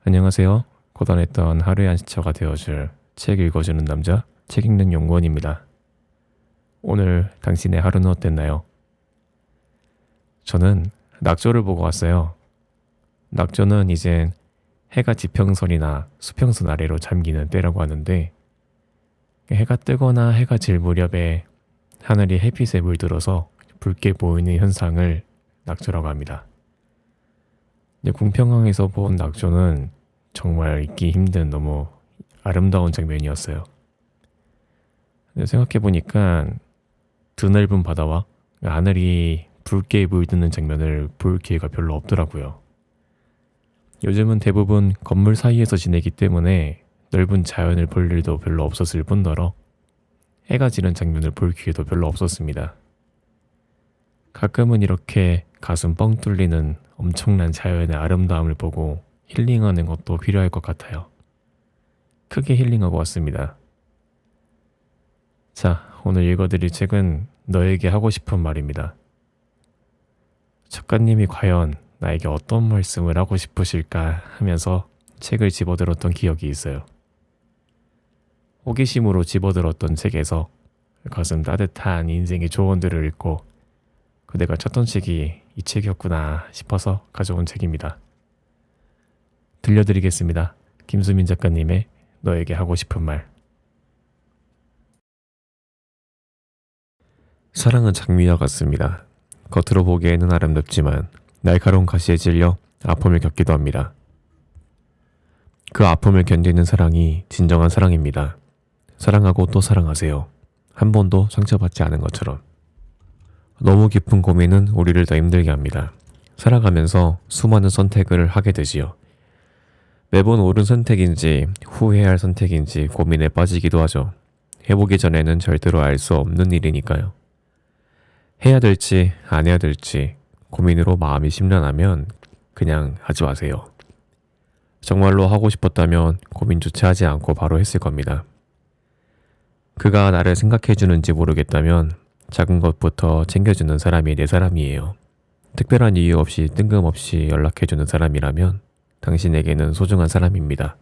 안녕하세요. 고단했던 하루의 안식처가 되어줄 책 읽어주는 남자, 책 읽는 연구원입니다. 오늘 당신의 하루는 어땠나요? 저는 낙조를 보고 왔어요. 낙조는 이젠 해가 지평선이나 수평선 아래로 잠기는 때라고 하는데, 해가 뜨거나 해가 질 무렵에 하늘이 햇빛에 물들어서 붉게 보이는 현상을 낙조라고 합니다. 궁평항에서 본 낙조는 정말 잊기 힘든 너무 아름다운 장면이었어요. 생각해보니까 드넓은 바다와 하늘이 붉게 물드는 장면을 볼 기회가 별로 없더라고요. 요즘은 대부분 건물 사이에서 지내기 때문에 넓은 자연을 볼 일도 별로 없었을 뿐더러 해가 지는 장면을 볼 기회도 별로 없었습니다. 가끔은 이렇게 가슴 뻥 뚫리는 엄청난 자연의 아름다움을 보고 힐링하는 것도 필요할 것 같아요. 크게 힐링하고 왔습니다. 자, 오늘 읽어드릴 책은 너에게 하고 싶은 말입니다. 작가님이 과연 나에게 어떤 말씀을 하고 싶으실까 하면서 책을 집어들었던 기억이 있어요. 호기심으로 집어들었던 책에서 가슴 따뜻한 인생의 조언들을 읽고 그대가 찾던 책이 이 책이었구나 싶어서 가져온 책입니다. 들려드리겠습니다. 김수민 작가님의 너에게 하고 싶은 말. 사랑은 장미와 같습니다. 겉으로 보기에는 아름답지만 날카로운 가시에 찔려 아픔을 겪기도 합니다. 그 아픔을 견디는 사랑이 진정한 사랑입니다. 사랑하고 또 사랑하세요. 한 번도 상처받지 않은 것처럼. 너무 깊은 고민은 우리를 더 힘들게 합니다. 살아가면서 수많은 선택을 하게 되지요. 매번 옳은 선택인지 후회할 선택인지 고민에 빠지기도 하죠. 해보기 전에는 절대로 알 수 없는 일이니까요. 해야 될지 안 해야 될지 고민으로 마음이 심란하면 그냥 하지 마세요. 정말로 하고 싶었다면 고민조차 하지 않고 바로 했을 겁니다. 그가 나를 생각해주는지 모르겠다면 작은 것부터 챙겨주는 사람이 내 사람이에요. 특별한 이유 없이 뜬금없이 연락해주는 사람이라면 당신에게는 소중한 사람입니다.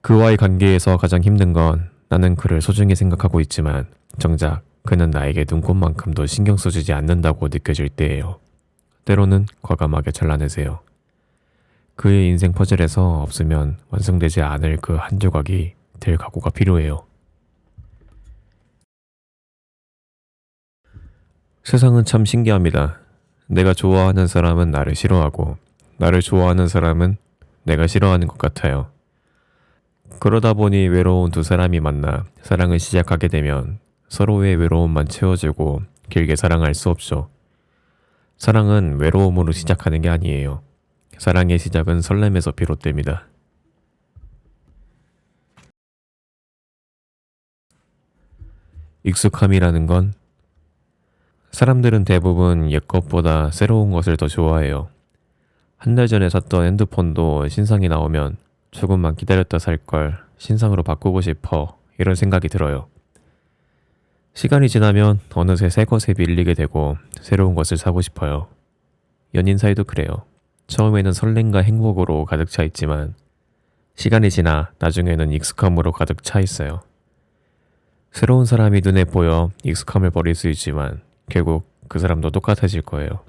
그와의 관계에서 가장 힘든 건 나는 그를 소중히 생각하고 있지만 정작 그는 나에게 눈꽃만큼도 신경 써주지 않는다고 느껴질 때예요. 때로는 과감하게 잘라내세요. 그의 인생 퍼즐에서 없으면 완성되지 않을 그 한 조각이 될 각오가 필요해요. 세상은 참 신기합니다. 내가 좋아하는 사람은 나를 싫어하고 나를 좋아하는 사람은 내가 싫어하는 것 같아요. 그러다 보니 외로운 두 사람이 만나 사랑을 시작하게 되면 서로의 외로움만 채워주고 길게 사랑할 수 없죠. 사랑은 외로움으로 시작하는 게 아니에요. 사랑의 시작은 설렘에서 비롯됩니다. 익숙함이라는 건 사람들은 대부분 옛 것보다 새로운 것을 더 좋아해요. 한 달 전에 샀던 핸드폰도 신상이 나오면 조금만 기다렸다 살 걸 신상으로 바꾸고 싶어 이런 생각이 들어요. 시간이 지나면 어느새 새 것에 밀리게 되고 새로운 것을 사고 싶어요. 연인 사이도 그래요. 처음에는 설렘과 행복으로 가득 차 있지만 시간이 지나 나중에는 익숙함으로 가득 차 있어요. 새로운 사람이 눈에 보여 익숙함을 버릴 수 있지만 결국 그 사람도 똑같아질 거예요.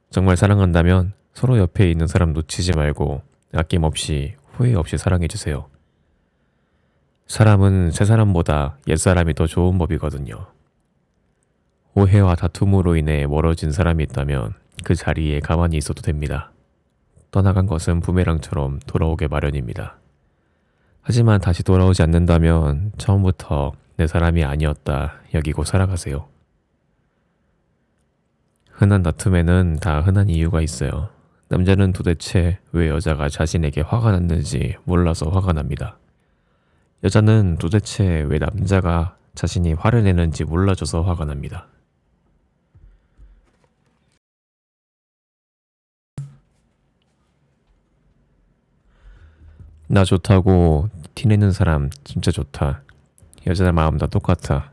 정말 사랑한다면 서로 옆에 있는 사람 놓치지 말고 아낌없이 후회 없이 사랑해주세요. 사람은 새 사람보다 옛 사람이 더 좋은 법이거든요. 오해와 다툼으로 인해 멀어진 사람이 있다면 그 자리에 가만히 있어도 됩니다. 떠나간 것은 부메랑처럼 돌아오게 마련입니다. 하지만 다시 돌아오지 않는다면 처음부터 내 사람이 아니었다 여기고 살아가세요. 흔한 다툼에는 다 흔한 이유가 있어요. 남자는 도대체 왜 여자가 자신에게 화가 났는지 몰라서 화가 납니다. 여자는 도대체 왜 남자가 자신이 화를 내는지 몰라줘서 화가 납니다. 나 좋다고 티내는 사람 진짜 좋다. 여자들 마음 다 똑같아.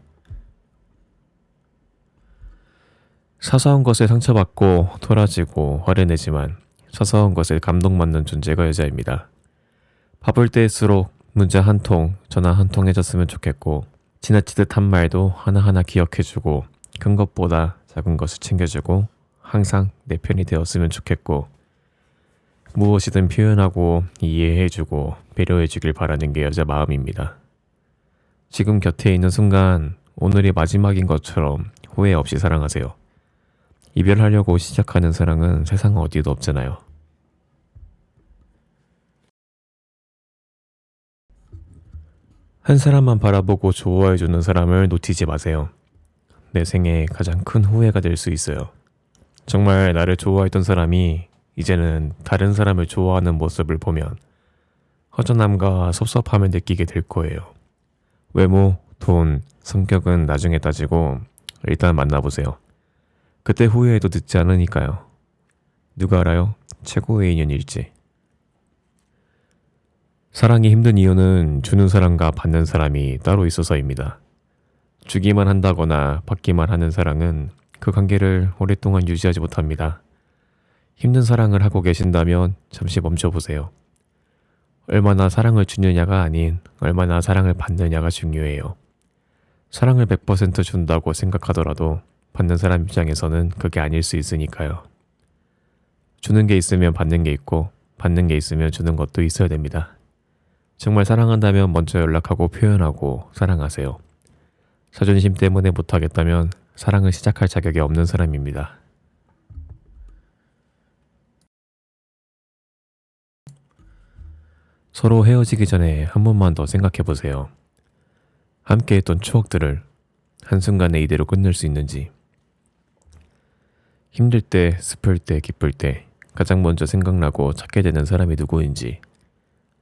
사소한 것에 상처받고 토라지고 화를 내지만 사소한 것에 감동받는 존재가 여자입니다. 바쁠 때일수록 문자 한 통, 전화 한 통 해줬으면 좋겠고 지나치듯 한 말도 하나하나 기억해주고 큰 것보다 작은 것을 챙겨주고 항상 내 편이 되었으면 좋겠고 무엇이든 표현하고 이해해주고 배려해주길 바라는 게 여자 마음입니다. 지금 곁에 있는 순간 오늘이 마지막인 것처럼 후회 없이 사랑하세요. 이별하려고 시작하는 사랑은 세상 어디도 없잖아요. 한 사람만 바라보고 좋아해주는 사람을 놓치지 마세요. 내 생에 가장 큰 후회가 될 수 있어요. 정말 나를 좋아했던 사람이 이제는 다른 사람을 좋아하는 모습을 보면 허전함과 섭섭함을 느끼게 될 거예요. 외모, 돈, 성격은 나중에 따지고 일단 만나보세요. 그때 후회해도 늦지 않으니까요. 누가 알아요? 최고의 인연일지. 사랑이 힘든 이유는 주는 사람과 받는 사람이 따로 있어서입니다. 주기만 한다거나 받기만 하는 사랑은 그 관계를 오랫동안 유지하지 못합니다. 힘든 사랑을 하고 계신다면 잠시 멈춰보세요. 얼마나 사랑을 주느냐가 아닌 얼마나 사랑을 받느냐가 중요해요. 사랑을 100% 준다고 생각하더라도 받는 사람 입장에서는 그게 아닐 수 있으니까요. 주는 게 있으면 받는 게 있고 받는 게 있으면 주는 것도 있어야 됩니다. 정말 사랑한다면 먼저 연락하고 표현하고 사랑하세요. 자존심 때문에 못하겠다면 사랑을 시작할 자격이 없는 사람입니다. 서로 헤어지기 전에 한 번만 더 생각해 보세요. 함께 했던 추억들을 한순간에 이대로 끝낼 수 있는지. 힘들 때, 슬플 때, 기쁠 때 가장 먼저 생각나고 찾게 되는 사람이 누구인지,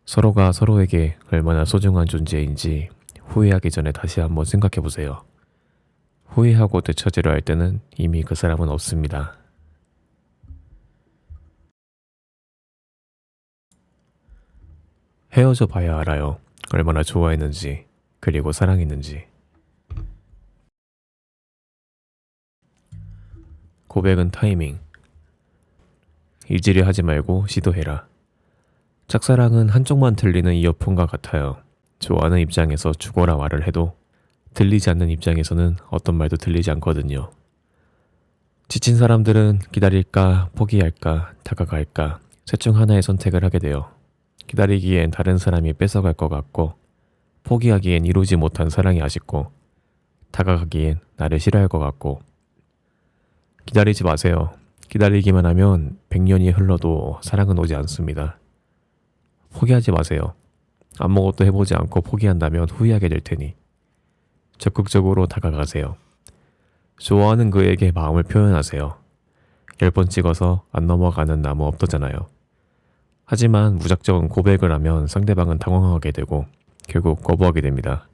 서로가 서로에게 얼마나 소중한 존재인지 후회하기 전에 다시 한번 생각해 보세요. 후회하고 되처지려 할 때는 이미 그 사람은 없습니다. 헤어져 봐야 알아요. 얼마나 좋아했는지, 그리고 사랑했는지. 고백은 타이밍. 이지리 하지 말고 시도해라. 짝사랑은 한쪽만 들리는 이어폰과 같아요. 좋아하는 입장에서 죽어라 말을 해도 들리지 않는 입장에서는 어떤 말도 들리지 않거든요. 지친 사람들은 기다릴까, 포기할까, 다가갈까 셋 중 하나의 선택을 하게 돼요. 기다리기엔 다른 사람이 뺏어갈 것 같고, 포기하기엔 이루지 못한 사랑이 아쉽고, 다가가기엔 나를 싫어할 것 같고. 기다리지 마세요. 기다리기만 하면 100년이 흘러도 사랑은 오지 않습니다. 포기하지 마세요. 아무것도 해보지 않고 포기한다면 후회하게 될 테니 적극적으로 다가가세요. 좋아하는 그에게 마음을 표현하세요. 10번 찍어서 안 넘어가는 나무 없더잖아요. 하지만 무작정 고백을 하면 상대방은 당황하게 되고 결국 거부하게 됩니다.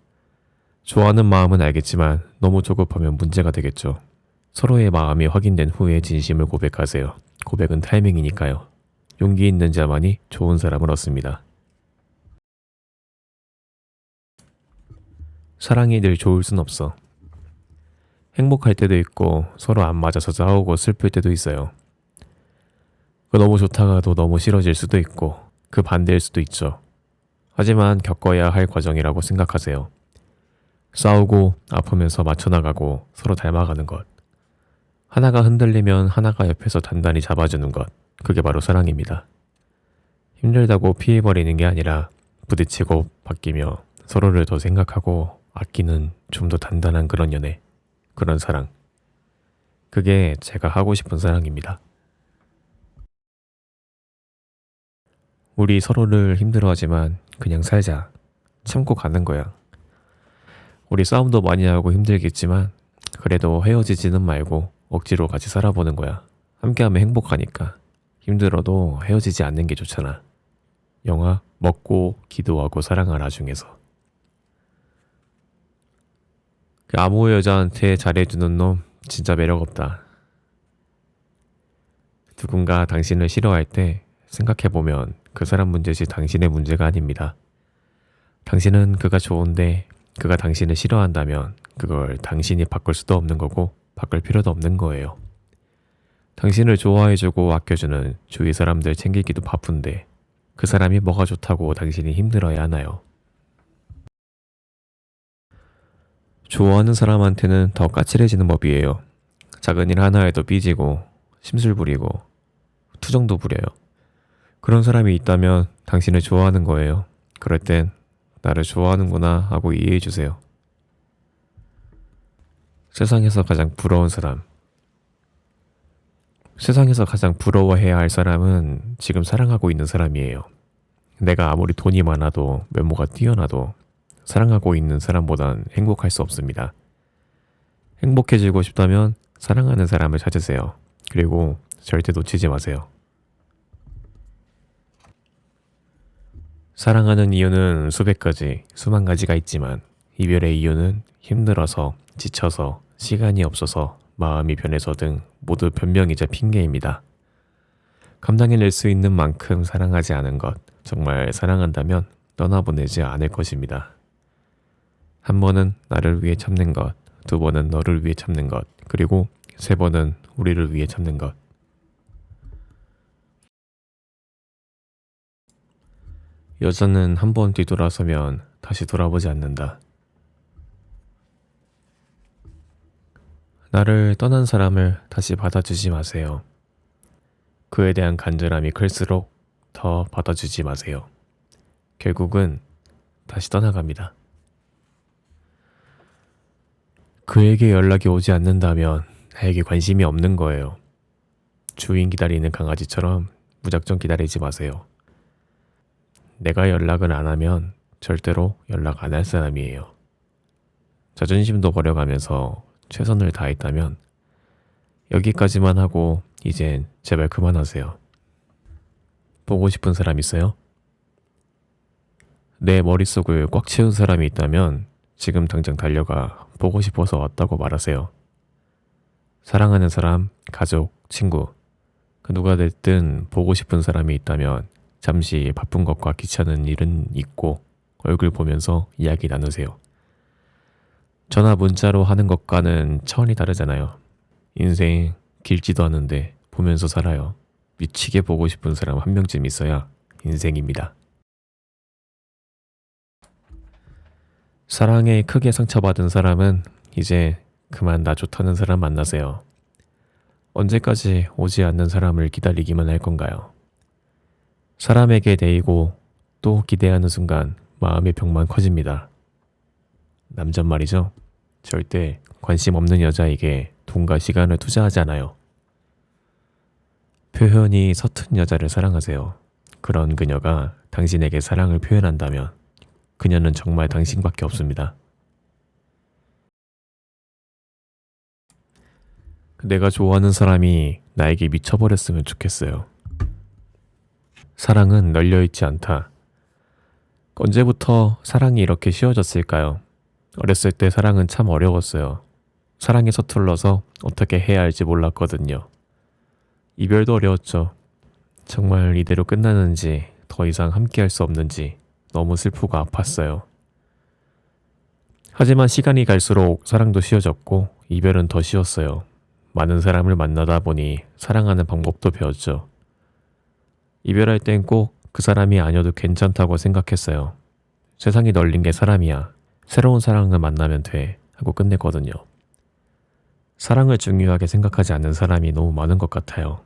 좋아하는 마음은 알겠지만 너무 조급하면 문제가 되겠죠. 서로의 마음이 확인된 후에 진심을 고백하세요. 고백은 타이밍이니까요. 용기 있는 자만이 좋은 사람을 얻습니다. 사랑이 늘 좋을 순 없어. 행복할 때도 있고 서로 안 맞아서 싸우고 슬플 때도 있어요. 그 너무 좋다가도 너무 싫어질 수도 있고 그 반대일 수도 있죠. 하지만 겪어야 할 과정이라고 생각하세요. 싸우고 아프면서 맞춰나가고 서로 닮아가는 것. 하나가 흔들리면 하나가 옆에서 단단히 잡아주는 것. 그게 바로 사랑입니다. 힘들다고 피해버리는 게 아니라 부딪히고 바뀌며 서로를 더 생각하고 아끼는 좀 더 단단한 그런 연애, 그런 사랑. 그게 제가 하고 싶은 사랑입니다. 우리 서로를 힘들어하지만 그냥 살자. 참고 가는 거야. 우리 싸움도 많이 하고 힘들겠지만 그래도 헤어지지는 말고 억지로 같이 살아보는 거야. 함께하면 행복하니까. 힘들어도 헤어지지 않는 게 좋잖아. 영화 먹고 기도하고 사랑하라 중에서. 그 아무 여자한테 잘해주는 놈 진짜 매력없다. 누군가 당신을 싫어할 때 생각해보면 그 사람 문제지 당신의 문제가 아닙니다. 당신은 그가 좋은데 그가 당신을 싫어한다면 그걸 당신이 바꿀 수도 없는 거고 바꿀 필요도 없는 거예요. 당신을 좋아해주고 아껴주는 주위 사람들 챙기기도 바쁜데 그 사람이 뭐가 좋다고 당신이 힘들어야 하나요? 좋아하는 사람한테는 더 까칠해지는 법이에요. 작은 일 하나에도 삐지고 심술 부리고 투정도 부려요. 그런 사람이 있다면 당신을 좋아하는 거예요. 그럴 땐 나를 좋아하는구나 하고 이해해 주세요. 세상에서 가장 부러운 사람. 세상에서 가장 부러워해야 할 사람은 지금 사랑하고 있는 사람이에요. 내가 아무리 돈이 많아도 외모가 뛰어나도 사랑하고 있는 사람보단 행복할 수 없습니다. 행복해지고 싶다면 사랑하는 사람을 찾으세요. 그리고 절대 놓치지 마세요. 사랑하는 이유는 수백 가지, 수만 가지가 있지만 이별의 이유는 힘들어서, 지쳐서, 시간이 없어서, 마음이 변해서 등 모두 변명이자 핑계입니다. 감당해낼 수 있는 만큼 사랑하지 않은 것, 정말 사랑한다면 떠나보내지 않을 것입니다. 한 번은 나를 위해 참는 것, 두 번은 너를 위해 참는 것, 그리고 세 번은 우리를 위해 참는 것. 여자는 한 번 뒤돌아서면 다시 돌아보지 않는다. 나를 떠난 사람을 다시 받아주지 마세요. 그에 대한 간절함이 클수록 더 받아주지 마세요. 결국은 다시 떠나갑니다. 그에게 연락이 오지 않는다면 나에게 관심이 없는 거예요. 주인 기다리는 강아지처럼 무작정 기다리지 마세요. 내가 연락을 안 하면 절대로 연락 안 할 사람이에요. 자존심도 버려가면서 최선을 다했다면 여기까지만 하고 이젠 제발 그만하세요. 보고 싶은 사람 있어요? 내 머릿속을 꽉 채운 사람이 있다면 지금 당장 달려가 보고 싶어서 왔다고 말하세요. 사랑하는 사람, 가족, 친구, 그 누가 됐든 보고 싶은 사람이 있다면 잠시 바쁜 것과 귀찮은 일은 잊고 얼굴 보면서 이야기 나누세요. 전화 문자로 하는 것과는 차원이 다르잖아요. 인생 길지도 않은데 보면서 살아요. 미치게 보고 싶은 사람 한 명쯤 있어야 인생입니다. 사랑에 크게 상처받은 사람은 이제 그만 나 좋다는 사람 만나세요. 언제까지 오지 않는 사람을 기다리기만 할 건가요? 사람에게 데이고 또 기대하는 순간 마음의 벽만 커집니다. 남잔 말이죠. 절대 관심 없는 여자에게 돈과 시간을 투자하지 않아요. 표현이 서툰 여자를 사랑하세요. 그런 그녀가 당신에게 사랑을 표현한다면 그녀는 정말 당신밖에 없습니다. 내가 좋아하는 사람이 나에게 미쳐버렸으면 좋겠어요. 사랑은 널려있지 않다. 언제부터 사랑이 이렇게 쉬워졌을까요? 어렸을 때 사랑은 참 어려웠어요. 사랑에 서툴러서 어떻게 해야 할지 몰랐거든요. 이별도 어려웠죠. 정말 이대로 끝나는지 더 이상 함께 할 수 없는지 너무 슬프고 아팠어요. 하지만 시간이 갈수록 사랑도 쉬워졌고 이별은 더 쉬웠어요. 많은 사람을 만나다 보니 사랑하는 방법도 배웠죠. 이별할 땐 꼭 그 사람이 아니어도 괜찮다고 생각했어요. 세상이 널린 게 사람이야. 새로운 사랑을 만나면 돼. 하고 끝냈거든요. 사랑을 중요하게 생각하지 않는 사람이 너무 많은 것 같아요.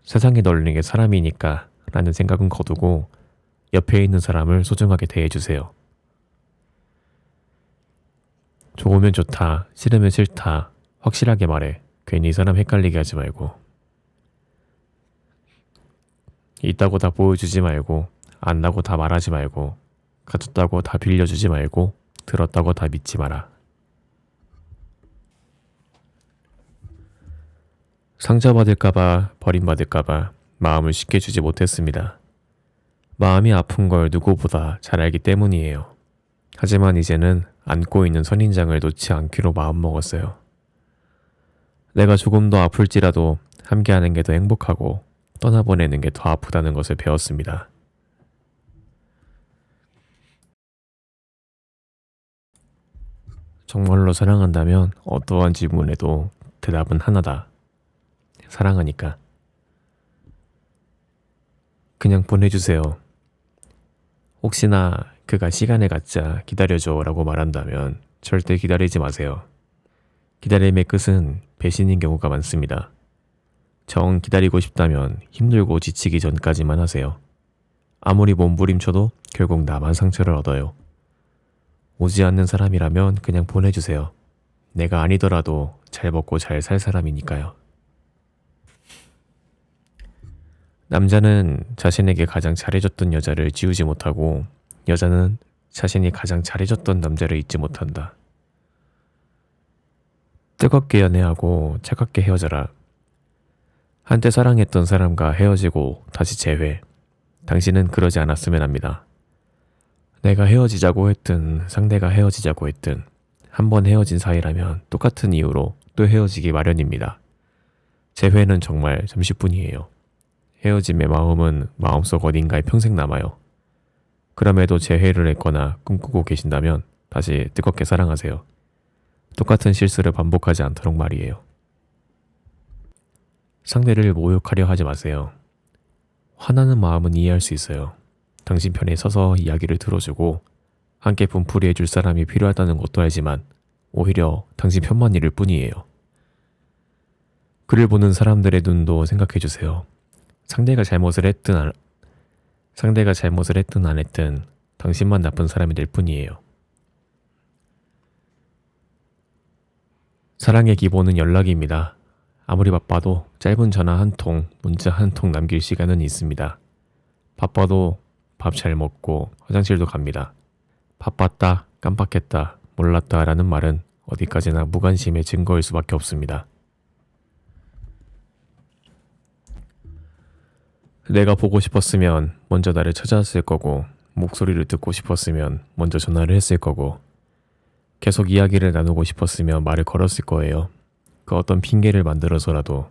세상이 널린 게 사람이니까 라는 생각은 거두고 옆에 있는 사람을 소중하게 대해주세요. 좋으면 좋다, 싫으면 싫다, 확실하게 말해. 괜히 사람 헷갈리게 하지 말고. 있다고 다 보여주지 말고, 안다고 다 말하지 말고, 가졌다고 다 빌려주지 말고, 들었다고 다 믿지 마라. 상처받을까봐, 버림받을까봐 마음을 쉽게 주지 못했습니다. 마음이 아픈 걸 누구보다 잘 알기 때문이에요. 하지만 이제는 안고 있는 선인장을 놓지 않기로 마음먹었어요. 내가 조금 더 아플지라도 함께하는 게 더 행복하고 떠나보내는 게 더 아프다는 것을 배웠습니다. 정말로 사랑한다면 어떠한 질문에도 대답은 하나다. 사랑하니까. 그냥 보내주세요. 혹시나 그가 시간을 갖자 기다려줘 라고 말한다면 절대 기다리지 마세요. 기다림의 끝은 배신인 경우가 많습니다. 정 기다리고 싶다면 힘들고 지치기 전까지만 하세요. 아무리 몸부림쳐도 결국 나만 상처를 얻어요. 오지 않는 사람이라면 그냥 보내주세요. 내가 아니더라도 잘 먹고 잘 살 사람이니까요. 남자는 자신에게 가장 잘해줬던 여자를 지우지 못하고 여자는 자신이 가장 잘해줬던 남자를 잊지 못한다. 뜨겁게 연애하고 차갑게 헤어져라. 한때 사랑했던 사람과 헤어지고 다시 재회. 당신은 그러지 않았으면 합니다. 내가 헤어지자고 했든 상대가 헤어지자고 했든 한 번 헤어진 사이라면 똑같은 이유로 또 헤어지기 마련입니다. 재회는 정말 잠시뿐이에요. 헤어짐의 마음은 마음속 어딘가에 평생 남아요. 그럼에도 재회를 했거나 꿈꾸고 계신다면 다시 뜨겁게 사랑하세요. 똑같은 실수를 반복하지 않도록 말이에요. 상대를 모욕하려 하지 마세요. 화나는 마음은 이해할 수 있어요. 당신 편에 서서 이야기를 들어주고 함께 분풀이 해줄 사람이 필요하다는 것도 알지만 오히려 당신 편만 잃을 뿐이에요. 그를 보는 사람들의 눈도 생각해주세요. 상대가 잘못을 했든 안 했든 당신만 나쁜 사람이 될 뿐이에요. 사랑의 기본은 연락입니다. 아무리 바빠도 짧은 전화 한 통, 문자 한 통 남길 시간은 있습니다. 바빠도 밥 잘 먹고 화장실도 갑니다. 바빴다, 깜빡했다, 몰랐다 라는 말은 어디까지나 무관심의 증거일 수밖에 없습니다. 내가 보고 싶었으면 먼저 나를 찾아왔을 거고 목소리를 듣고 싶었으면 먼저 전화를 했을 거고 계속 이야기를 나누고 싶었으면 말을 걸었을 거예요. 그 어떤 핑계를 만들어서라도.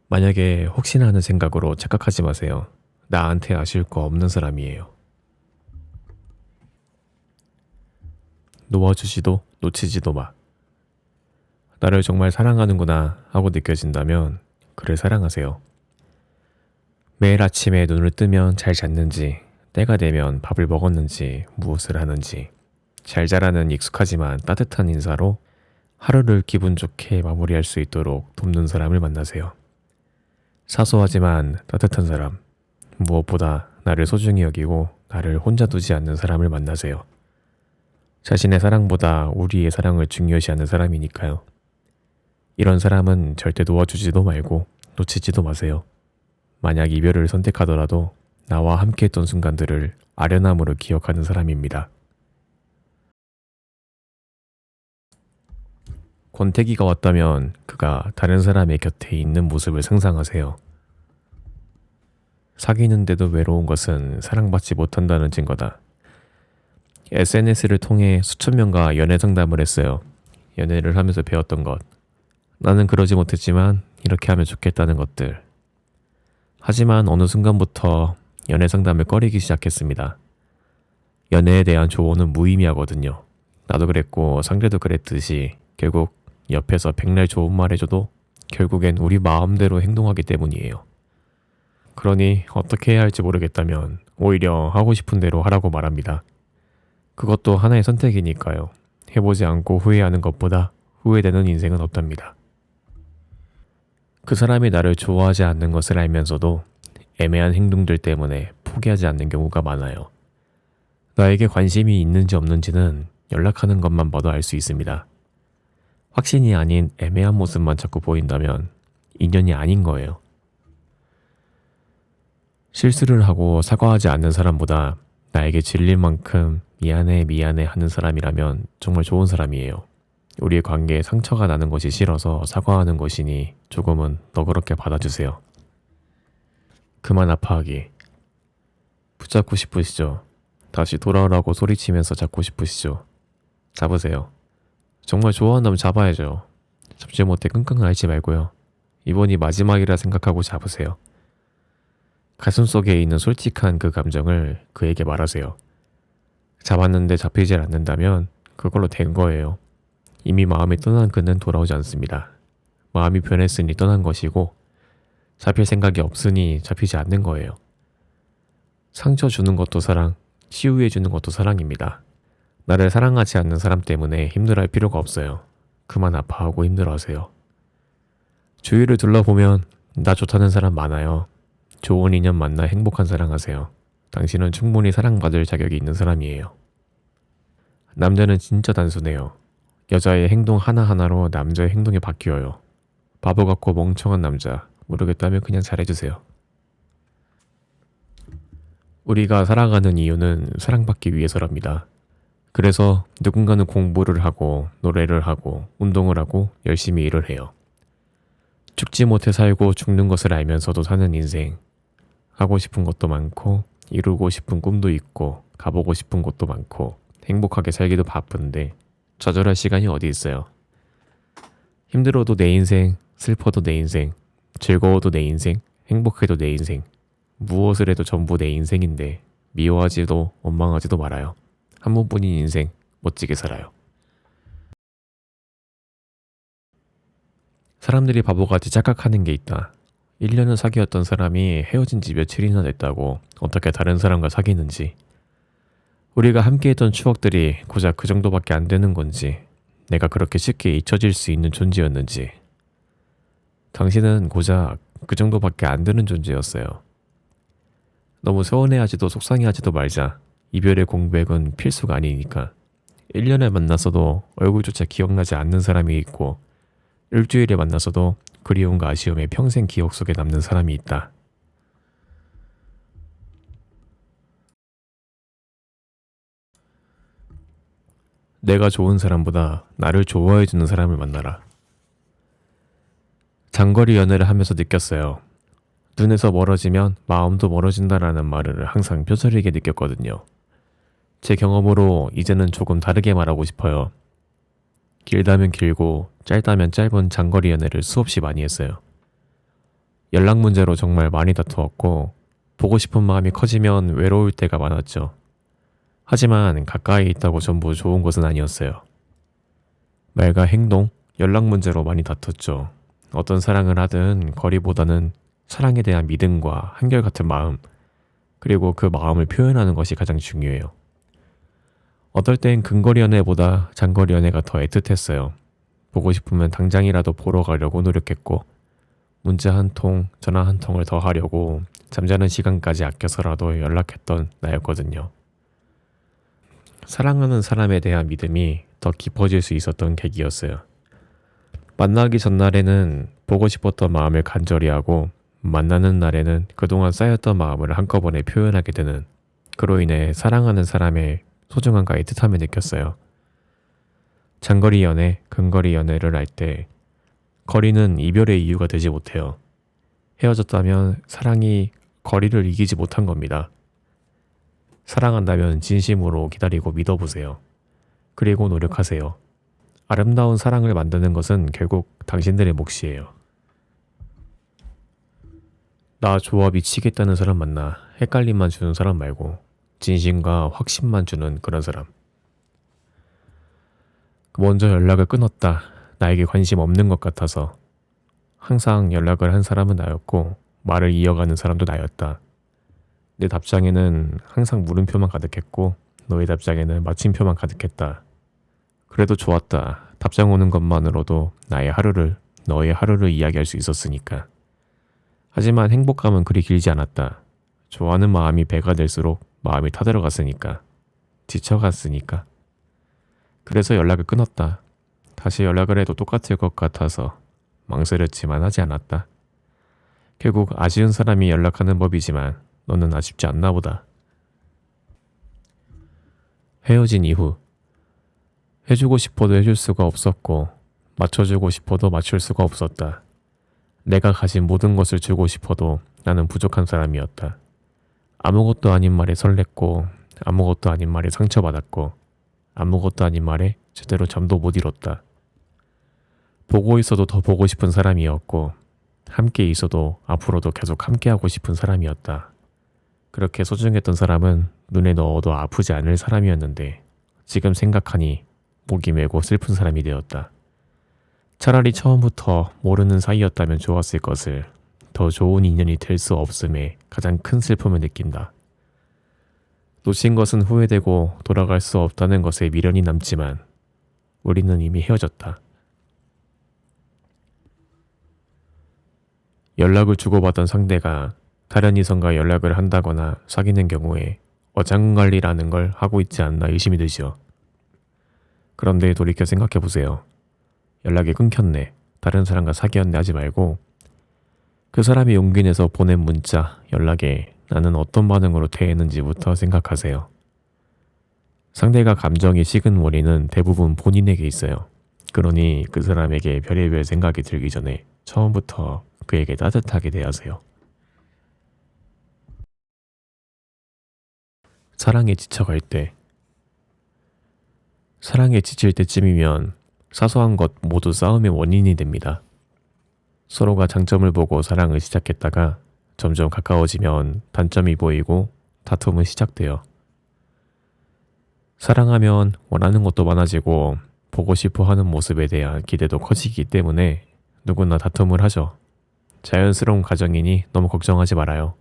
만약에 혹시나 하는 생각으로 착각하지 마세요. 나한테 아쉬울 거 없는 사람이에요. 놓아주지도 놓치지도 마. 나를 정말 사랑하는구나 하고 느껴진다면 그를 사랑하세요. 매일 아침에 눈을 뜨면 잘 잤는지, 때가 되면 밥을 먹었는지, 무엇을 하는지 잘 자라는 익숙하지만 따뜻한 인사로 하루를 기분 좋게 마무리할 수 있도록 돕는 사람을 만나세요. 사소하지만 따뜻한 사람, 무엇보다 나를 소중히 여기고 나를 혼자 두지 않는 사람을 만나세요. 자신의 사랑보다 우리의 사랑을 중요시하는 사람이니까요. 이런 사람은 절대 놓아주지도 말고 놓치지도 마세요. 만약 이별을 선택하더라도 나와 함께했던 순간들을 아련함으로 기억하는 사람입니다. 권태기가 왔다면 그가 다른 사람의 곁에 있는 모습을 상상하세요. 사귀는데도 외로운 것은 사랑받지 못한다는 증거다. SNS를 통해 수천 명과 연애 상담을 했어요. 연애를 하면서 배웠던 것. 나는 그러지 못했지만 이렇게 하면 좋겠다는 것들. 하지만 어느 순간부터 연애 상담을 꺼리기 시작했습니다. 연애에 대한 조언은 무의미하거든요. 나도 그랬고 상대도 그랬듯이 결국 옆에서 백날 좋은 말 해줘도 결국엔 우리 마음대로 행동하기 때문이에요. 그러니 어떻게 해야 할지 모르겠다면 오히려 하고 싶은 대로 하라고 말합니다. 그것도 하나의 선택이니까요. 해보지 않고 후회하는 것보다 후회되는 인생은 없답니다. 그 사람이 나를 좋아하지 않는 것을 알면서도 애매한 행동들 때문에 포기하지 않는 경우가 많아요. 나에게 관심이 있는지 없는지는 연락하는 것만 봐도 알 수 있습니다. 확신이 아닌 애매한 모습만 자꾸 보인다면 인연이 아닌 거예요. 실수를 하고 사과하지 않는 사람보다 나에게 질릴 만큼 미안해 하는 사람이라면 정말 좋은 사람이에요. 우리의 관계에 상처가 나는 것이 싫어서 사과하는 것이니 조금은 너그럽게 받아주세요. 그만 아파하기. 붙잡고 싶으시죠? 다시 돌아오라고 소리치면서 잡고 싶으시죠? 잡으세요. 정말 좋아한다면 잡아야죠. 잡지 못해 끙끙 앓지 말고요. 이번이 마지막이라 생각하고 잡으세요. 가슴속에 있는 솔직한 그 감정을 그에게 말하세요. 잡았는데 잡히질 않는다면 그걸로 된 거예요. 이미 마음이 떠난 그는 돌아오지 않습니다. 마음이 변했으니 떠난 것이고 잡힐 생각이 없으니 잡히지 않는 거예요. 상처 주는 것도 사랑, 치유해 주는 것도 사랑입니다. 나를 사랑하지 않는 사람 때문에 힘들어할 필요가 없어요. 그만 아파하고 힘들어하세요. 주위를 둘러보면 나 좋다는 사람 많아요. 좋은 인연 만나 행복한 사랑하세요. 당신은 충분히 사랑받을 자격이 있는 사람이에요. 남자는 진짜 단순해요. 여자의 행동 하나하나로 남자의 행동이 바뀌어요. 바보 같고 멍청한 남자, 모르겠다면 그냥 잘해주세요. 우리가 살아가는 이유는 사랑받기 위해서랍니다. 그래서 누군가는 공부를 하고 노래를 하고 운동을 하고 열심히 일을 해요. 죽지 못해 살고 죽는 것을 알면서도 사는 인생. 하고 싶은 것도 많고 이루고 싶은 꿈도 있고 가보고 싶은 곳도 많고 행복하게 살기도 바쁜데 좌절할 시간이 어디 있어요. 힘들어도 내 인생, 슬퍼도 내 인생, 즐거워도 내 인생, 행복해도 내 인생. 무엇을 해도 전부 내 인생인데 미워하지도 원망하지도 말아요. 한 번뿐인 인생 멋지게 살아요. 사람들이 바보같이 착각하는 게 있다. 1년을 사귀었던 사람이 헤어진 지 며칠이나 됐다고 어떻게 다른 사람과 사귀는지, 우리가 함께했던 추억들이 고작 그 정도밖에 안 되는 건지, 내가 그렇게 쉽게 잊혀질 수 있는 존재였는지. 당신은 고작 그 정도밖에 안 되는 존재였어요. 너무 서운해하지도 속상해하지도 말자. 이별의 공백은 필수가 아니니까. 1년을 만났어도 얼굴조차 기억나지 않는 사람이 있고 일주일에 만났어도 그리움과 아쉬움에 평생 기억 속에 남는 사람이 있다. 내가 좋은 사람보다 나를 좋아해주는 사람을 만나라. 장거리 연애를 하면서 느꼈어요. 눈에서 멀어지면 마음도 멀어진다라는 말을 항상 뼈저리게 느꼈거든요. 제 경험으로 이제는 조금 다르게 말하고 싶어요. 길다면 길고 짧다면 짧은 장거리 연애를 수없이 많이 했어요. 연락 문제로 정말 많이 다투었고 보고 싶은 마음이 커지면 외로울 때가 많았죠. 하지만 가까이 있다고 전부 좋은 것은 아니었어요. 말과 행동, 연락 문제로 많이 다퉜죠. 어떤 사랑을 하든 거리보다는 사랑에 대한 믿음과 한결같은 마음, 그리고 그 마음을 표현하는 것이 가장 중요해요. 어떨 땐 근거리 연애보다 장거리 연애가 더 애틋했어요. 보고 싶으면 당장이라도 보러 가려고 노력했고 문자 한 통, 전화 한 통을 더 하려고 잠자는 시간까지 아껴서라도 연락했던 나였거든요. 사랑하는 사람에 대한 믿음이 더 깊어질 수 있었던 계기였어요. 만나기 전날에는 보고 싶었던 마음을 간절히 하고 만나는 날에는 그동안 쌓였던 마음을 한꺼번에 표현하게 되는, 그로 인해 사랑하는 사람의 소중함과 애틋함을 느꼈어요. 장거리 연애, 근거리 연애를 할 때 거리는 이별의 이유가 되지 못해요. 헤어졌다면 사랑이 거리를 이기지 못한 겁니다. 사랑한다면 진심으로 기다리고 믿어보세요. 그리고 노력하세요. 아름다운 사랑을 만드는 것은 결국 당신들의 몫이에요. 나 좋아 미치겠다는 사람 만나. 헷갈림만 주는 사람 말고 진심과 확신만 주는 그런 사람. 먼저 연락을 끊었다. 나에게 관심 없는 것 같아서. 항상 연락을 한 사람은 나였고 말을 이어가는 사람도 나였다. 내 답장에는 항상 물음표만 가득했고 너의 답장에는 마침표만 가득했다. 그래도 좋았다. 답장 오는 것만으로도 너의 하루를 이야기할 수 있었으니까. 하지만 행복감은 그리 길지 않았다. 좋아하는 마음이 배가 될수록 마음이 타들어갔으니까. 지쳐갔으니까. 그래서 연락을 끊었다. 다시 연락을 해도 똑같을 것 같아서 망설였지만 하지 않았다. 결국 아쉬운 사람이 연락하는 법이지만 너는 아쉽지 않나 보다. 헤어진 이후 해주고 싶어도 해줄 수가 없었고 맞춰주고 싶어도 맞출 수가 없었다. 내가 가진 모든 것을 주고 싶어도 나는 부족한 사람이었다. 아무것도 아닌 말에 설렜고 아무것도 아닌 말에 상처받았고 아무것도 아닌 말에 제대로 잠도 못 이뤘다. 보고 있어도 더 보고 싶은 사람이었고 함께 있어도 앞으로도 계속 함께하고 싶은 사람이었다. 그렇게 소중했던 사람은 눈에 넣어도 아프지 않을 사람이었는데 지금 생각하니 목이 메고 슬픈 사람이 되었다. 차라리 처음부터 모르는 사이였다면 좋았을 것을 더 좋은 인연이 될 수 없음에 가장 큰 슬픔을 느낀다. 놓친 것은 후회되고 돌아갈 수 없다는 것에 미련이 남지만 우리는 이미 헤어졌다. 연락을 주고받던 상대가 다른 이성과 연락을 한다거나 사귀는 경우에 어장관리라는 걸 하고 있지 않나 의심이 들죠. 그런데 돌이켜 생각해보세요. 연락이 끊겼네, 다른 사람과 사귀었네 하지 말고 그 사람이 용기 내서 보낸 문자, 연락에 나는 어떤 반응으로 대했는지부터 생각하세요. 상대가 감정이 식은 원인은 대부분 본인에게 있어요. 그러니 그 사람에게 별의별 생각이 들기 전에 처음부터 그에게 따뜻하게 대하세요. 사랑에 지쳐갈 때, 사랑에 지칠 때쯤이면 사소한 것 모두 싸움의 원인이 됩니다. 서로가 장점을 보고 사랑을 시작했다가 점점 가까워지면 단점이 보이고 다툼은 시작돼요. 사랑하면 원하는 것도 많아지고 보고 싶어 하는 모습에 대한 기대도 커지기 때문에 누구나 다툼을 하죠. 자연스러운 과정이니 너무 걱정하지 말아요.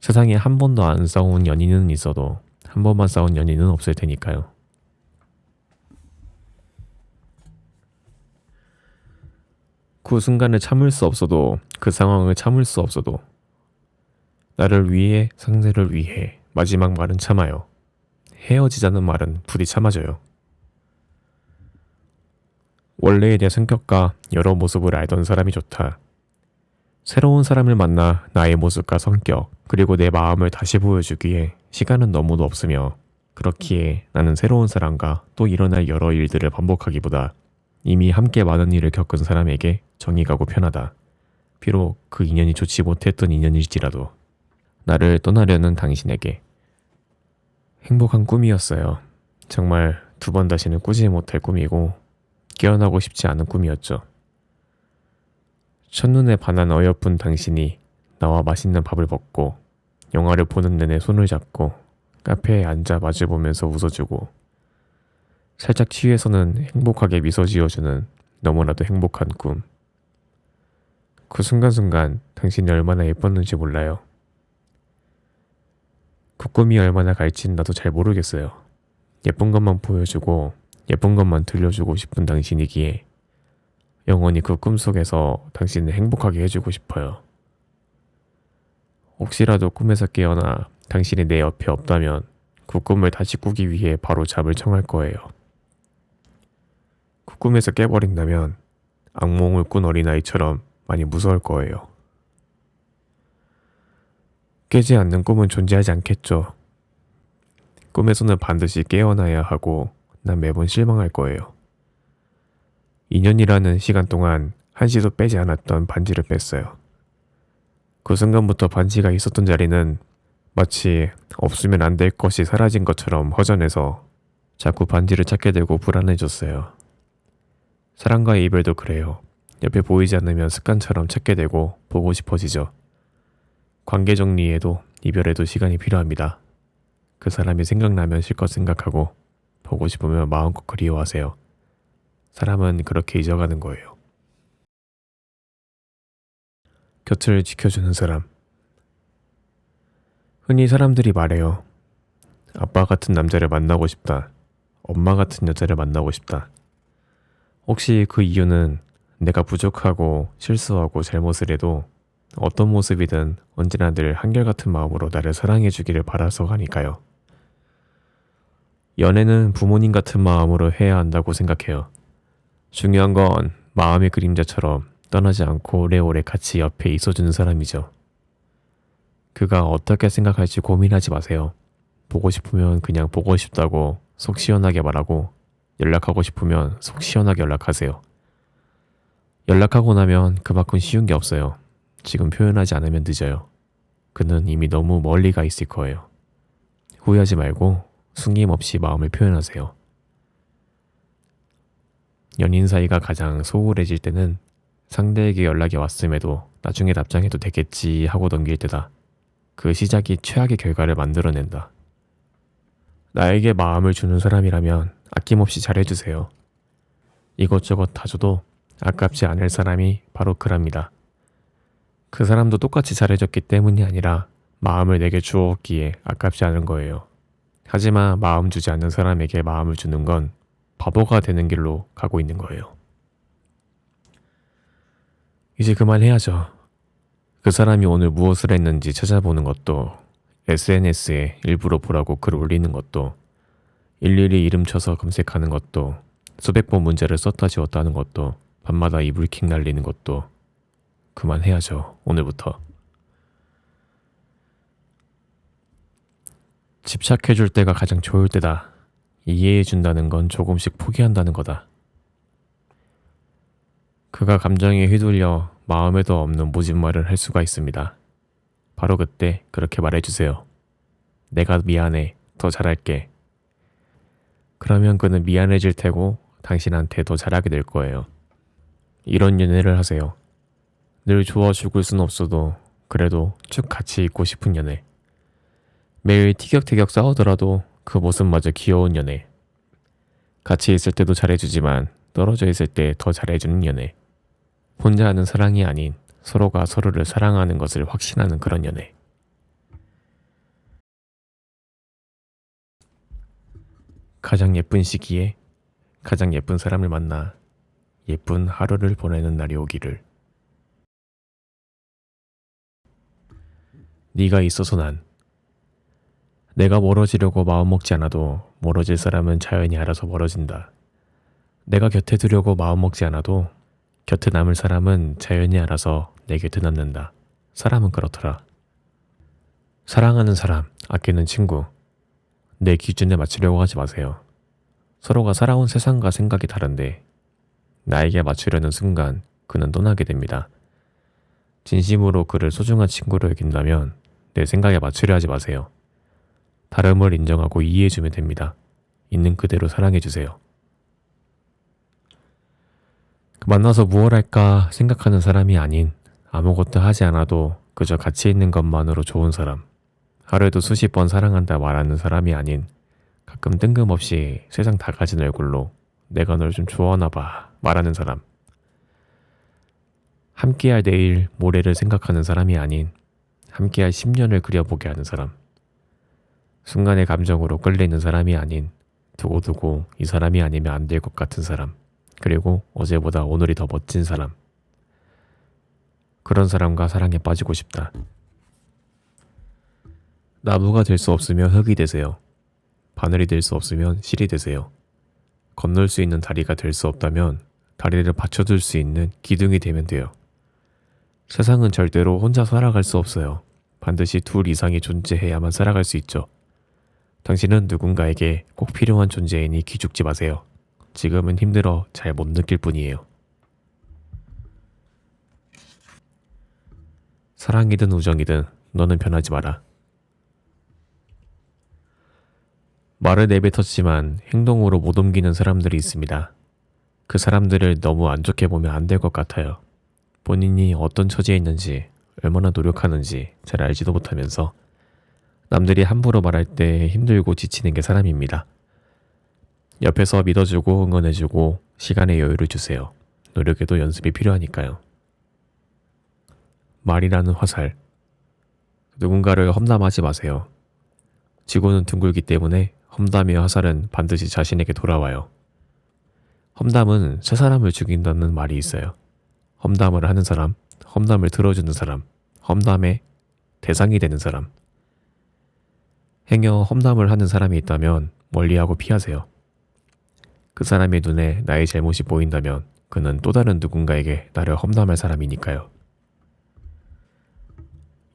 세상에 한 번도 안 싸운 연인은 있어도 한 번만 싸운 연인은 없을 테니까요. 그 순간을 참을 수 없어도, 그 상황을 참을 수 없어도 나를 위해, 상대를 위해 마지막 말은 참아요. 헤어지자는 말은 부디 참아줘요. 원래의 내 성격과 여러 모습을 알던 사람이 좋다. 새로운 사람을 만나 나의 모습과 성격, 그리고 내 마음을 다시 보여주기에 시간은 너무도 없으며, 그렇기에 나는 새로운 사람과 또 일어날 여러 일들을 반복하기보다 이미 함께 많은 일을 겪은 사람에게 정이 가고 편하다. 비록 그 인연이 좋지 못했던 인연일지라도 나를 떠나려는 당신에게. 행복한 꿈이었어요. 정말 두 번 다시는 꾸지 못할 꿈이고 깨어나고 싶지 않은 꿈이었죠. 첫눈에 반한 어여쁜 당신이 나와 맛있는 밥을 먹고 영화를 보는 내내 손을 잡고 카페에 앉아 마주보면서 웃어주고 살짝 취해서는 행복하게 미소 지어주는 너무나도 행복한 꿈. 그 순간순간 당신이 얼마나 예뻤는지 몰라요. 그 꿈이 얼마나 갈진 나도 잘 모르겠어요. 예쁜 것만 보여주고 예쁜 것만 들려주고 싶은 당신이기에 영원히 그 꿈속에서 당신을 행복하게 해주고 싶어요. 혹시라도 꿈에서 깨어나 당신이 내 옆에 없다면 그 꿈을 다시 꾸기 위해 바로 잠을 청할 거예요. 그 꿈에서 깨버린다면 악몽을 꾼 어린아이처럼 많이 무서울 거예요. 깨지 않는 꿈은 존재하지 않겠죠. 꿈에서는 반드시 깨어나야 하고 난 매번 실망할 거예요. 2년이라는 시간 동안 한시도 빼지 않았던 반지를 뺐어요. 그 순간부터 반지가 있었던 자리는 마치 없으면 안 될 것이 사라진 것처럼 허전해서 자꾸 반지를 찾게 되고 불안해졌어요. 사랑과의 이별도 그래요. 옆에 보이지 않으면 습관처럼 찾게 되고 보고 싶어지죠. 관계 정리에도 이별에도 시간이 필요합니다. 그 사람이 생각나면 실컷 생각하고 보고 싶으면 마음껏 그리워하세요. 사람은 그렇게 잊어가는 거예요. 곁을 지켜주는 사람. 흔히 사람들이 말해요. 아빠 같은 남자를 만나고 싶다. 엄마 같은 여자를 만나고 싶다. 혹시 그 이유는 내가 부족하고 실수하고 잘못을 해도 어떤 모습이든 언제나 늘 한결같은 마음으로 나를 사랑해 주기를 바라서가 아닐까요? 연애는 부모님 같은 마음으로 해야 한다고 생각해요. 중요한 건 마음의 그림자처럼 떠나지 않고 오래오래 같이 옆에 있어주는 사람이죠. 그가 어떻게 생각할지 고민하지 마세요. 보고 싶으면 그냥 보고 싶다고 속 시원하게 말하고 연락하고 싶으면 속 시원하게 연락하세요. 연락하고 나면 그만큼 쉬운 게 없어요. 지금 표현하지 않으면 늦어요. 그는 이미 너무 멀리 가 있을 거예요. 후회하지 말고 숨김없이 마음을 표현하세요. 연인 사이가 가장 소홀해질 때는 상대에게 연락이 왔음에도 나중에 답장해도 되겠지 하고 넘길 때다. 그 시작이 최악의 결과를 만들어낸다. 나에게 마음을 주는 사람이라면 아낌없이 잘해주세요. 이것저것 다 줘도 아깝지 않을 사람이 바로 그랍니다. 그 사람도 똑같이 잘해줬기 때문이 아니라 마음을 내게 주었기에 아깝지 않은 거예요. 하지만 마음 주지 않는 사람에게 마음을 주는 건 바보가 되는 길로 가고 있는 거예요. 이제 그만해야죠. 그 사람이 오늘 무엇을 했는지 찾아보는 것도, SNS에 일부러 보라고 글 올리는 것도, 일일이 이름 쳐서 검색하는 것도, 수백 번 문제를 썼다 지웠다 하는 것도, 밤마다 이불킥 날리는 것도 그만해야죠. 오늘부터. 집착해줄 때가 가장 좋을 때다. 이해해준다는 건 조금씩 포기한다는 거다. 그가 감정에 휘둘려 마음에도 없는 모진 말을 할 수가 있습니다. 바로 그때 그렇게 말해주세요. 내가 미안해. 더 잘할게. 그러면 그는 미안해질 테고 당신한테 더 잘하게 될 거예요. 이런 연애를 하세요. 늘 좋아 죽을 순 없어도 그래도 쭉 같이 있고 싶은 연애. 매일 티격태격 싸우더라도 그 모습마저 귀여운 연애. 같이 있을 때도 잘해주지만 떨어져 있을 때 더 잘해주는 연애. 혼자 하는 사랑이 아닌 서로가 서로를 사랑하는 것을 확신하는 그런 연애. 가장 예쁜 시기에 가장 예쁜 사람을 만나 예쁜 하루를 보내는 날이 오기를. 네가 있어서 난. 내가 멀어지려고 마음먹지 않아도 멀어질 사람은 자연히 알아서 멀어진다. 내가 곁에 두려고 마음먹지 않아도 곁에 남을 사람은 자연히 알아서 내 곁에 남는다. 사람은 그렇더라. 사랑하는 사람, 아끼는 친구. 내 기준에 맞추려고 하지 마세요. 서로가 살아온 세상과 생각이 다른데 나에게 맞추려는 순간 그는 떠나게 됩니다. 진심으로 그를 소중한 친구로 여긴다면 내 생각에 맞추려 하지 마세요. 다름을 인정하고 이해해주면 됩니다. 있는 그대로 사랑해주세요. 만나서 무얼 할까 생각하는 사람이 아닌 아무것도 하지 않아도 그저 같이 있는 것만으로 좋은 사람. 하루에도 수십 번 사랑한다 말하는 사람이 아닌 가끔 뜬금없이 세상 다 가진 얼굴로 내가 널 좀 좋아하나 봐 말하는 사람. 함께할 내일, 모레를 생각하는 사람이 아닌 함께할 10년을 그려보게 하는 사람. 순간의 감정으로 끌리는 사람이 아닌 두고두고 이 사람이 아니면 안 될 것 같은 사람. 그리고 어제보다 오늘이 더 멋진 사람. 그런 사람과 사랑에 빠지고 싶다. 나무가 될 수 없으면 흙이 되세요. 바늘이 될 수 없으면 실이 되세요. 건널 수 있는 다리가 될 수 없다면 다리를 받쳐줄 수 있는 기둥이 되면 돼요. 세상은 절대로 혼자 살아갈 수 없어요. 반드시 둘 이상이 존재해야만 살아갈 수 있죠. 당신은 누군가에게 꼭 필요한 존재이니 기죽지 마세요. 지금은 힘들어 잘 못 느낄 뿐이에요. 사랑이든 우정이든 너는 변하지 마라. 말을 내뱉었지만 행동으로 못 옮기는 사람들이 있습니다. 그 사람들을 너무 안 좋게 보면 안 될 것 같아요. 본인이 어떤 처지에 있는지, 얼마나 노력하는지 잘 알지도 못하면서 남들이 함부로 말할 때 힘들고 지치는 게 사람입니다. 옆에서 믿어주고 응원해주고 시간의 여유를 주세요. 노력에도 연습이 필요하니까요. 말이라는 화살. 누군가를 험담하지 마세요. 지구는 둥글기 때문에 험담의 화살은 반드시 자신에게 돌아와요. 험담은 새 사람을 죽인다는 말이 있어요. 험담을 하는 사람, 험담을 들어주는 사람, 험담의 대상이 되는 사람. 행여 험담을 하는 사람이 있다면 멀리하고 피하세요. 그 사람의 눈에 나의 잘못이 보인다면 그는 또 다른 누군가에게 나를 험담할 사람이니까요.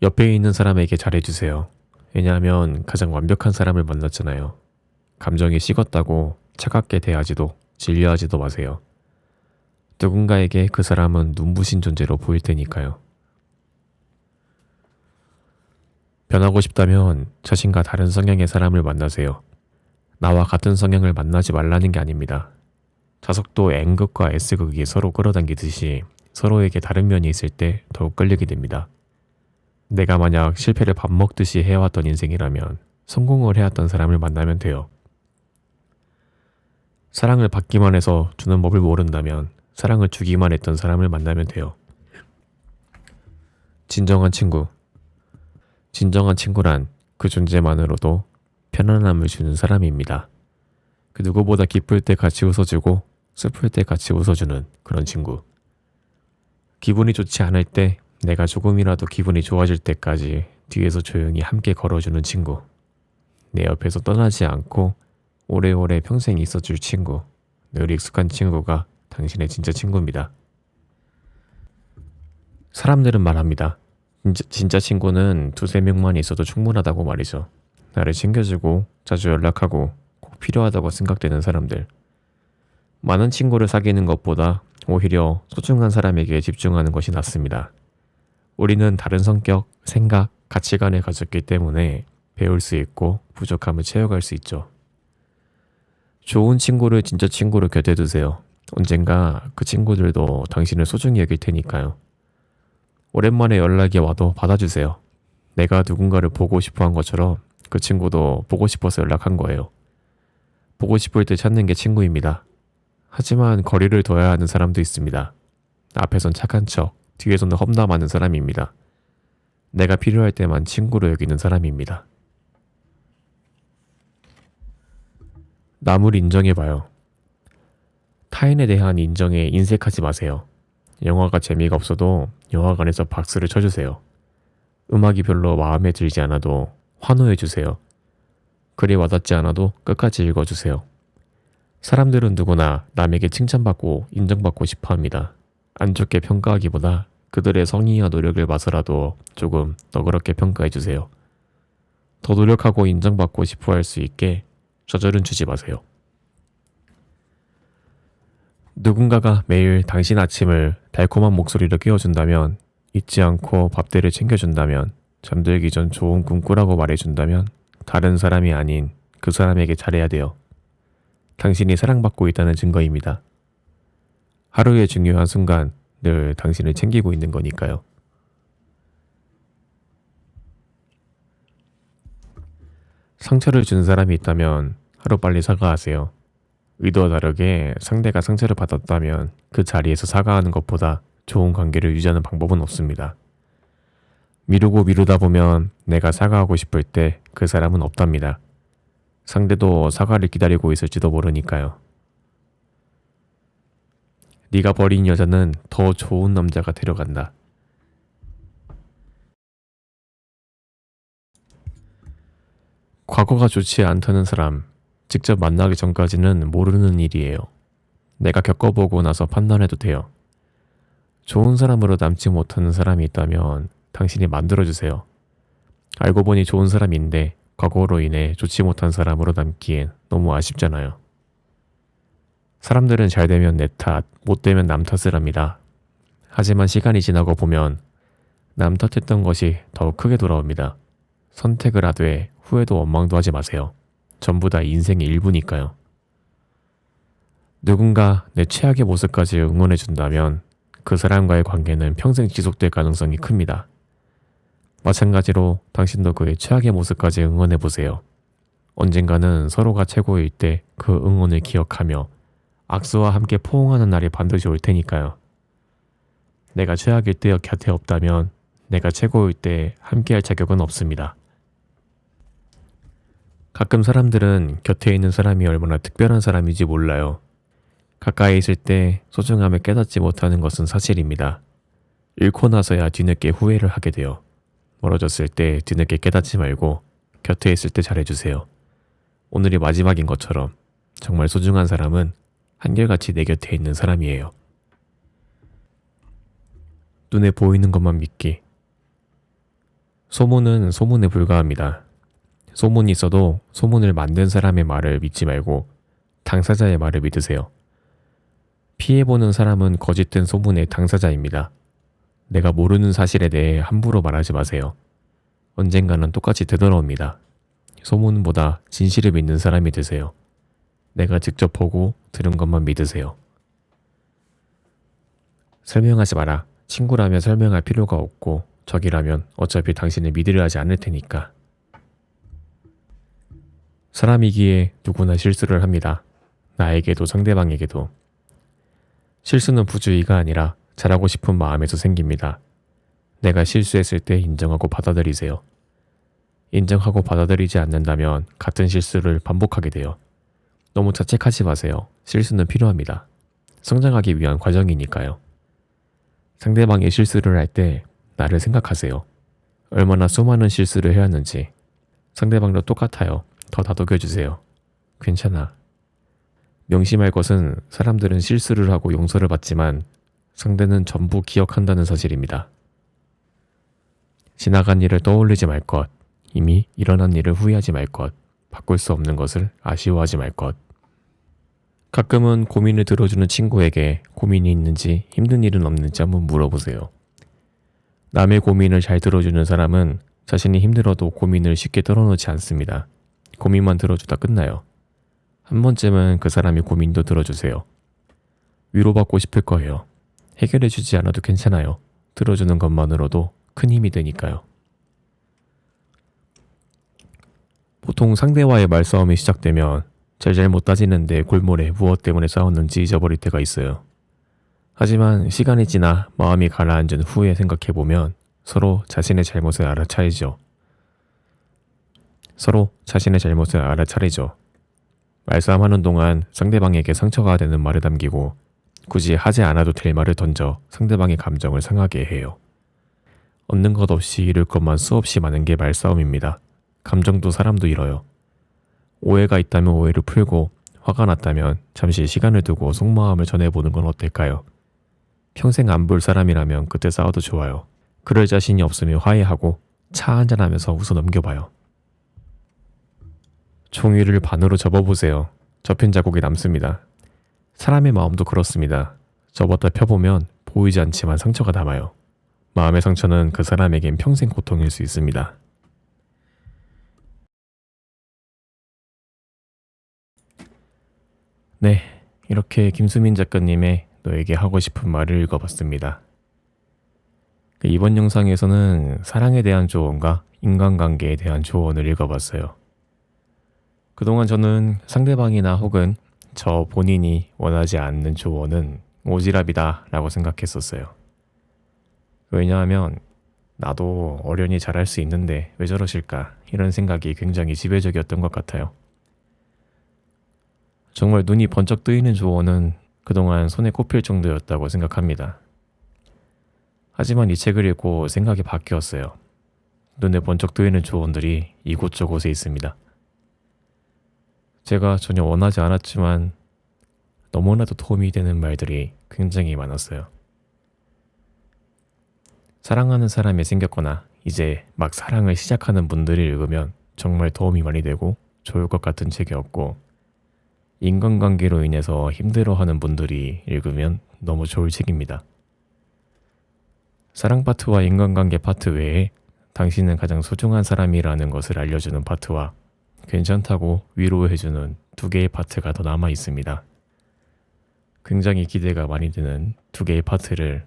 옆에 있는 사람에게 잘해주세요. 왜냐하면 가장 완벽한 사람을 만났잖아요. 감정이 식었다고 차갑게 대하지도 진료하지도 마세요. 누군가에게 그 사람은 눈부신 존재로 보일 테니까요. 변하고 싶다면 자신과 다른 성향의 사람을 만나세요. 나와 같은 성향을 만나지 말라는 게 아닙니다. 자석도 N극과 S극이 서로 끌어당기듯이 서로에게 다른 면이 있을 때 더욱 끌리게 됩니다. 내가 만약 실패를 밥 먹듯이 해왔던 인생이라면 성공을 해왔던 사람을 만나면 돼요. 사랑을 받기만 해서 주는 법을 모른다면 사랑을 주기만 했던 사람을 만나면 돼요. 진정한 친구. 진정한 친구란 그 존재만으로도 편안함을 주는 사람입니다. 그 누구보다 기쁠 때 같이 웃어주고 슬플 때 같이 웃어주는 그런 친구. 기분이 좋지 않을 때 내가 조금이라도 기분이 좋아질 때까지 뒤에서 조용히 함께 걸어주는 친구. 내 옆에서 떠나지 않고 오래오래 평생 있어줄 친구. 늘 익숙한 친구가 당신의 진짜 친구입니다. 사람들은 말합니다. 진짜 친구는 두세 명만 있어도 충분하다고 말이죠. 나를 챙겨주고 자주 연락하고 꼭 필요하다고 생각되는 사람들. 많은 친구를 사귀는 것보다 오히려 소중한 사람에게 집중하는 것이 낫습니다. 우리는 다른 성격, 생각, 가치관을 가졌기 때문에 배울 수 있고 부족함을 채워갈 수 있죠. 좋은 친구를 진짜 친구로 곁에 두세요. 언젠가 그 친구들도 당신을 소중히 여길 테니까요. 오랜만에 연락이 와도 받아주세요. 내가 누군가를 보고 싶어 한 것처럼 그 친구도 보고 싶어서 연락한 거예요. 보고 싶을 때 찾는 게 친구입니다. 하지만 거리를 둬야 하는 사람도 있습니다. 앞에선 착한 척, 뒤에서는 험담하는 사람입니다. 내가 필요할 때만 친구로 여기는 사람입니다. 남을 인정해봐요. 타인에 대한 인정에 인색하지 마세요. 영화가 재미가 없어도 영화관에서 박수를 쳐주세요. 음악이 별로 마음에 들지 않아도 환호해주세요. 글이 와닿지 않아도 끝까지 읽어주세요. 사람들은 누구나 남에게 칭찬받고 인정받고 싶어 합니다. 안 좋게 평가하기보다 그들의 성의와 노력을 봐서라도 조금 너그럽게 평가해주세요. 더 노력하고 인정받고 싶어 할 수 있게 저절은 주지 마세요. 누군가가 매일 당신 아침을 달콤한 목소리로 깨워준다면, 잊지 않고 밥대를 챙겨준다면, 잠들기 전 좋은 꿈 꾸라고 말해준다면 다른 사람이 아닌 그 사람에게 잘해야 돼요. 당신이 사랑받고 있다는 증거입니다. 하루의 중요한 순간 늘 당신을 챙기고 있는 거니까요. 상처를 준 사람이 있다면 하루빨리 사과하세요. 의도와 다르게 상대가 상처를 받았다면 그 자리에서 사과하는 것보다 좋은 관계를 유지하는 방법은 없습니다. 미루고 미루다 보면 내가 사과하고 싶을 때 그 사람은 없답니다. 상대도 사과를 기다리고 있을지도 모르니까요. 네가 버린 여자는 더 좋은 남자가 데려간다. 과거가 좋지 않다는 사람, 직접 만나기 전까지는 모르는 일이에요. 내가 겪어보고 나서 판단해도 돼요. 좋은 사람으로 남지 못하는 사람이 있다면 당신이 만들어주세요. 알고 보니 좋은 사람인데 과거로 인해 좋지 못한 사람으로 남기엔 너무 아쉽잖아요. 사람들은 잘 되면 내 탓, 못 되면 남 탓을 합니다. 하지만 시간이 지나고 보면 남 탓했던 것이 더 크게 돌아옵니다. 선택을 하되 후회도 원망도 하지 마세요. 전부 다 인생의 일부니까요. 누군가 내 최악의 모습까지 응원해준다면 그 사람과의 관계는 평생 지속될 가능성이 큽니다. 마찬가지로 당신도 그의 최악의 모습까지 응원해보세요. 언젠가는 서로가 최고일 때 그 응원을 기억하며 악수와 함께 포옹하는 날이 반드시 올 테니까요. 내가 최악일 때 곁에 없다면 내가 최고일 때 함께할 자격은 없습니다. 가끔 사람들은 곁에 있는 사람이 얼마나 특별한 사람인지 몰라요. 가까이 있을 때 소중함을 깨닫지 못하는 것은 사실입니다. 잃고 나서야 뒤늦게 후회를 하게 돼요. 멀어졌을 때 뒤늦게 깨닫지 말고 곁에 있을 때 잘해주세요. 오늘이 마지막인 것처럼 정말 소중한 사람은 한결같이 내 곁에 있는 사람이에요. 눈에 보이는 것만 믿기. 소문은 소문에 불과합니다. 소문이 있어도 소문을 만든 사람의 말을 믿지 말고 당사자의 말을 믿으세요. 피해보는 사람은 거짓된 소문의 당사자입니다. 내가 모르는 사실에 대해 함부로 말하지 마세요. 언젠가는 똑같이 되돌아옵니다. 소문보다 진실을 믿는 사람이 되세요. 내가 직접 보고 들은 것만 믿으세요. 설명하지 마라. 친구라면 설명할 필요가 없고 적이라면 어차피 당신을 믿으려 하지 않을 테니까. 사람이기에 누구나 실수를 합니다. 나에게도 상대방에게도. 실수는 부주의가 아니라 잘하고 싶은 마음에서 생깁니다. 내가 실수했을 때 인정하고 받아들이세요. 인정하고 받아들이지 않는다면 같은 실수를 반복하게 돼요. 너무 자책하지 마세요. 실수는 필요합니다. 성장하기 위한 과정이니까요. 상대방이 실수를 할 때 나를 생각하세요. 얼마나 수많은 실수를 해왔는지. 상대방도 똑같아요. 더 다독여주세요. 괜찮아. 명심할 것은 사람들은 실수를 하고 용서를 받지만 상대는 전부 기억한다는 사실입니다. 지나간 일을 떠올리지 말 것, 이미 일어난 일을 후회하지 말 것, 바꿀 수 없는 것을 아쉬워하지 말 것. 가끔은 고민을 들어주는 친구에게 고민이 있는지 힘든 일은 없는지 한번 물어보세요. 남의 고민을 잘 들어주는 사람은 자신이 힘들어도 고민을 쉽게 털어놓지 않습니다. 고민만 들어주다 끝나요. 한 번쯤은 그 사람의 고민도 들어주세요. 위로받고 싶을 거예요. 해결해주지 않아도 괜찮아요. 들어주는 것만으로도 큰 힘이 되니까요. 보통 상대와의 말싸움이 시작되면 잘못 따지는데 골몰에 무엇 때문에 싸웠는지 잊어버릴 때가 있어요. 하지만 시간이 지나 마음이 가라앉은 후에 생각해보면 서로 자신의 잘못을 알아차리죠. 말싸움하는 동안 상대방에게 상처가 되는 말을 남기고 굳이 하지 않아도 될 말을 던져 상대방의 감정을 상하게 해요. 얻는 것 없이 잃을 것만 수없이 많은 게 말싸움입니다. 감정도 사람도 잃어요. 오해가 있다면 오해를 풀고 화가 났다면 잠시 시간을 두고 속마음을 전해보는 건 어떨까요? 평생 안 볼 사람이라면 그때 싸워도 좋아요. 그럴 자신이 없으면 화해하고 차 한잔하면서 웃어 넘겨봐요. 종이를 반으로 접어보세요. 접힌 자국이 남습니다. 사람의 마음도 그렇습니다. 접었다 펴보면 보이지 않지만 상처가 남아요. 마음의 상처는 그 사람에겐 평생 고통일 수 있습니다. 네, 이렇게 김수민 작가님의 너에게 하고 싶은 말을 읽어봤습니다. 이번 영상에서는 사랑에 대한 조언과 인간관계에 대한 조언을 읽어봤어요. 그동안 저는 상대방이나 혹은 저 본인이 원하지 않는 조언은 오지랖이다 라고 생각했었어요. 왜냐하면 나도 어련히 잘할 수 있는데 왜 저러실까 이런 생각이 굉장히 지배적이었던 것 같아요. 정말 눈이 번쩍 뜨이는 조언은 그동안 손에 꼽힐 정도였다고 생각합니다. 하지만 이 책을 읽고 생각이 바뀌었어요. 눈에 번쩍 뜨이는 조언들이 이곳저곳에 있습니다. 제가 전혀 원하지 않았지만 너무나도 도움이 되는 말들이 굉장히 많았어요. 사랑하는 사람이 생겼거나 이제 막 사랑을 시작하는 분들이 읽으면 정말 도움이 많이 되고 좋을 것 같은 책이었고, 인간관계로 인해서 힘들어하는 분들이 읽으면 너무 좋을 책입니다. 사랑 파트와 인간관계 파트 외에 당신은 가장 소중한 사람이라는 것을 알려주는 파트와 괜찮다고 위로해주는 두 개의 파트가 더 남아 있습니다. 굉장히 기대가 많이 되는 두 개의 파트를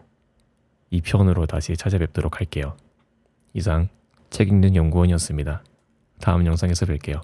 2편으로 다시 찾아뵙도록 할게요. 이상 책 읽는 연구원이었습니다. 다음 영상에서 뵐게요.